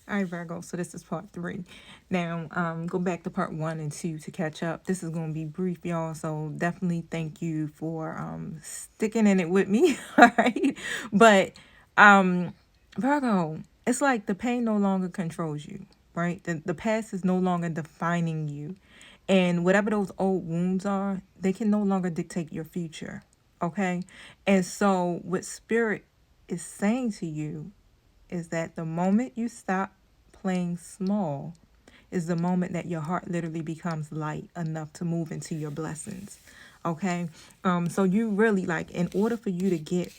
All right, Virgo. So this is part 3. Now, go back to part 1 and 2 to catch up. This is going to be brief, y'all. So definitely thank you for sticking in it with me. All right. But Virgo, it's like the pain no longer controls you, right? The past is no longer defining you. And whatever those old wounds are, they can no longer dictate your future. Okay. And so what spirit is saying to you is that the moment you stop playing small is the moment that your heart literally becomes light enough to move into your blessings. Okay. So you really, like, in order for you to get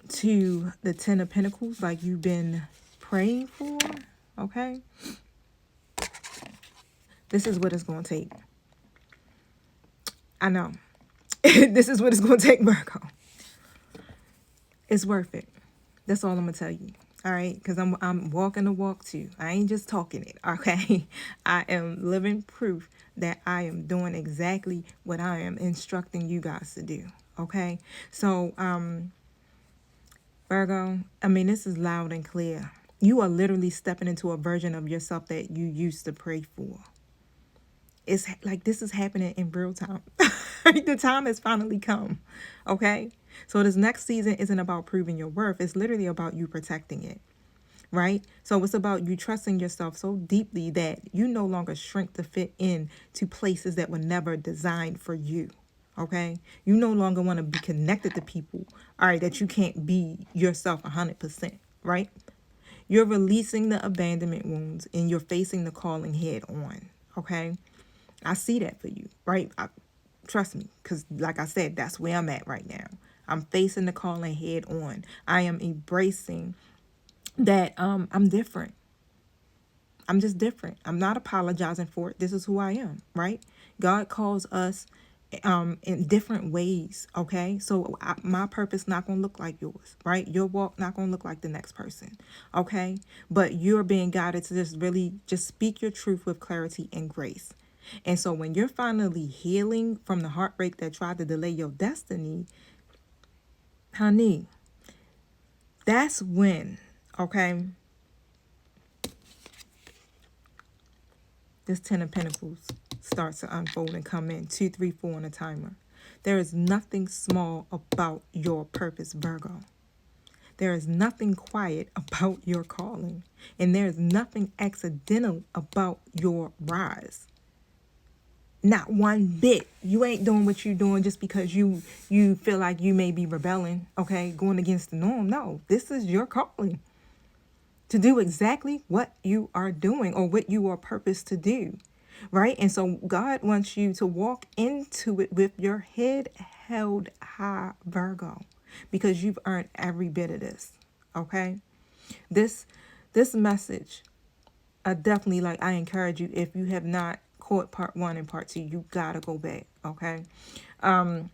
to the 10 of Pentacles like you've been praying for, okay, this is what it's going to take. I know. This is what it's going to take, Virgo. It's worth it. That's all I'm going to tell you. All right, because I'm walking the walk too. I ain't just talking it, okay? I am living proof that I am doing exactly what I am instructing you guys to do, okay? So, Virgo, I mean, this is loud and clear. You are literally stepping into a version of yourself that you used to pray for. It's like this is happening in real time. The time has finally come, okay? So this next season isn't about proving your worth. It's literally about you protecting it, right? So it's about you trusting yourself so deeply that you no longer shrink to fit in to places that were never designed for you, okay? You no longer want to be connected to people, all right, that you can't be yourself 100%, right? You're releasing the abandonment wounds and you're facing the calling head on, okay? I see that for you, right? Trust me, because like I said, that's where I'm at right now. I'm facing the calling head on. I am embracing that I'm different. I'm just different. I'm not apologizing for it. This is who I am, right? God calls us in different ways, okay? So my purpose not going to look like yours, right? Your walk not going to look like the next person, okay? But you're being guided to just really just speak your truth with clarity and grace. And so when you're finally healing from the heartbreak that tried to delay your destiny, honey, that's when, okay, this 10 of Pentacles starts to unfold and come in. 2, 3, 4 on a timer. There is nothing small about your purpose, Virgo. There is nothing quiet about your calling. And there is nothing accidental about your rise. Not one bit. You ain't doing what you're doing just because you feel like you may be rebelling, okay, going against the norm. No, this is your calling to do exactly what you are doing or what you are purposed to do, right? And so God wants you to walk into it with your head held high, Virgo, because you've earned every bit of this, okay? This message, definitely, like, I encourage you, if you have not caught part 1 and part 2, you gotta go back, okay? I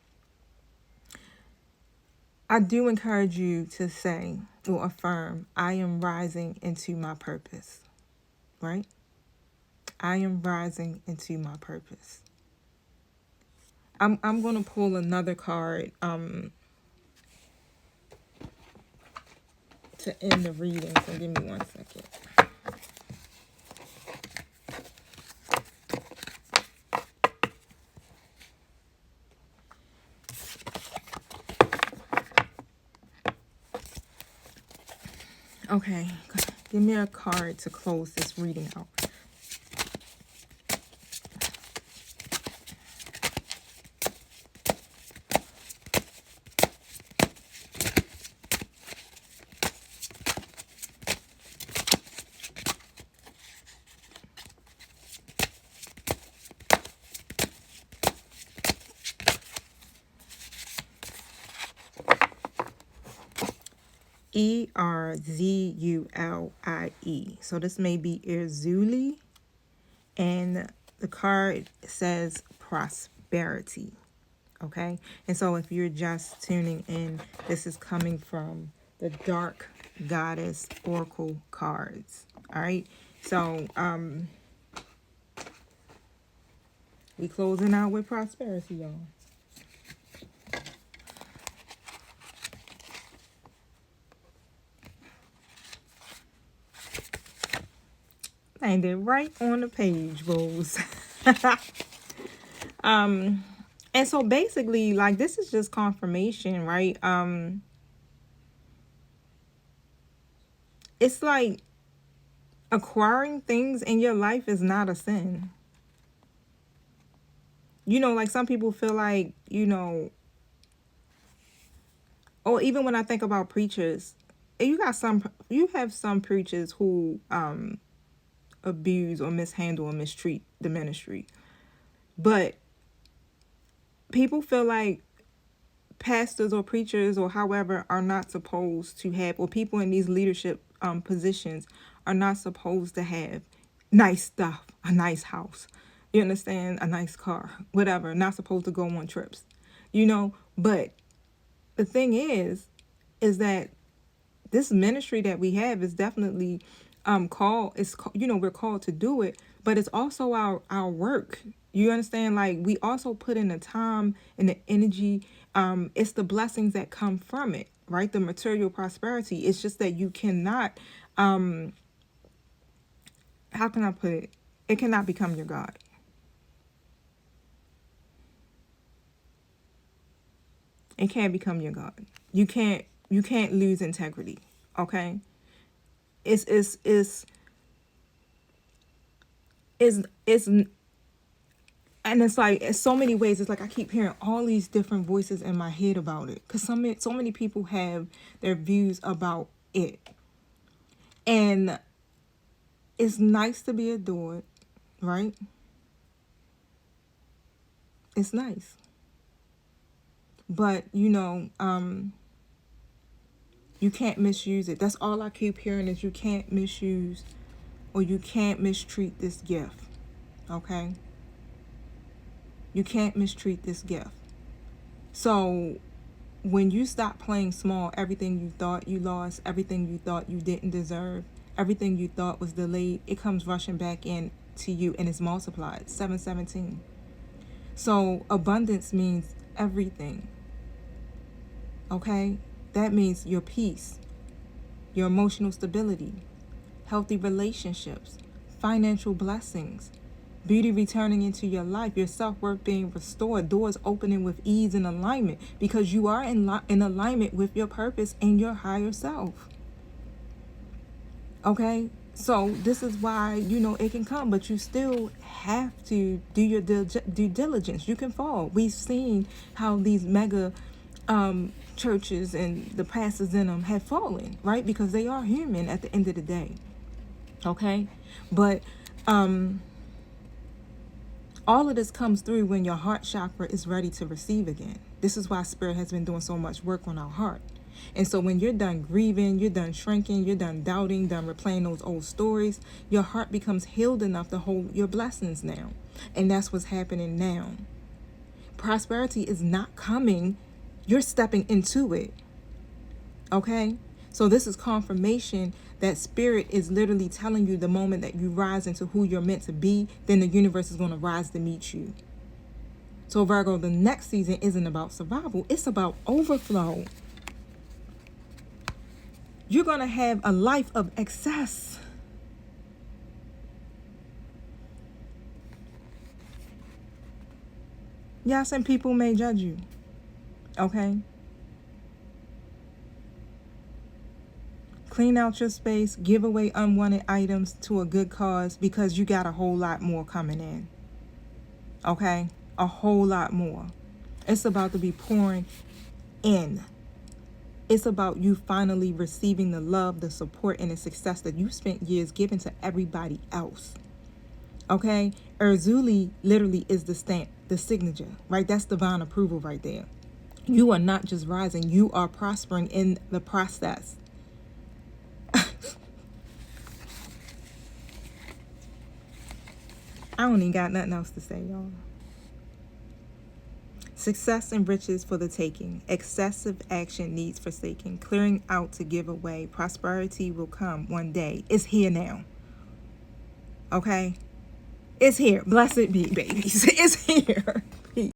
do encourage you to say or affirm, I am rising into my purpose, right? I am rising into my purpose. I'm going to pull another card to end the reading, so give me 1 second. Okay, give me a card to close this reading out. Erzulie. So this may be Erzuli. And the card says prosperity. Okay. And so if you're just tuning in, this is coming from the Dark Goddess Oracle cards. All right. So we closing out with prosperity, y'all. Landed right on the page, Rose. And so basically, like, this is just confirmation, right? It's like acquiring things in your life is not a sin. Like some people feel like, or even when I think about preachers, you have some preachers who abuse or mishandle or mistreat the ministry. But people feel like pastors or preachers or however are not supposed to have, or people in these leadership positions are not supposed to have nice stuff, a nice house, you understand, a nice car, whatever, not supposed to go on trips, but the thing is that this ministry that we have is definitely called, we're called to do it, but it's also our work. You understand? Like, we also put in the time and the energy. It's the blessings that come from it, right? The material prosperity. It's just that you cannot, how can I put it? It cannot become your God. It can't become your God. You can't lose integrity. Okay? It's and it's like, in so many ways, it's like I keep hearing all these different voices in my head about it, because so many people have their views about it. And it's nice to be adored, right? It's nice. But you can't misuse it. That's all I keep hearing, is you can't misuse or you can't mistreat this gift. Okay? You can't mistreat this gift. So when you stop playing small, everything you thought you lost, everything you thought you didn't deserve, everything you thought was delayed, it comes rushing back in to you, and it's multiplied. 717. So abundance means everything. Okay? That means your peace, your emotional stability, healthy relationships, financial blessings, beauty returning into your life, your self-worth being restored, doors opening with ease and alignment, because you are in alignment with your purpose and your higher self. Okay? So this is why, it can come, but you still have to do your due diligence. You can fall. We've seen how these mega churches and the pastors in them have fallen, right? Because they are human at the end of the day. Okay? But all of this comes through when your heart chakra is ready to receive again. This is why Spirit has been doing so much work on our heart. And so when you're done grieving, you're done shrinking, you're done doubting, done replaying those old stories, your heart becomes healed enough to hold your blessings now. And that's what's happening now. Prosperity is not coming. You're stepping into it. Okay? So this is confirmation that Spirit is literally telling you, the moment that you rise into who you're meant to be, then the universe is going to rise to meet you. So Virgo, the next season isn't about survival. It's about overflow. You're going to have a life of excess. Yes, and people may judge you. Okay? Clean out your space, give away unwanted items to a good cause, because you got a whole lot more coming in. Okay? A whole lot more. It's about to be pouring in. It's about you finally receiving the love, the support, and the success that you spent years giving to everybody else. Okay? Erzuli literally is the stamp, the signature, right? That's divine approval right there. You are not just rising, you are prospering in the process. I don't even got nothing else to say, y'all. Success and riches for the taking. Excessive action needs forsaking. Clearing out to give away. Prosperity will come one day. It's here now. Okay? It's here. Blessed be, babies. It's here.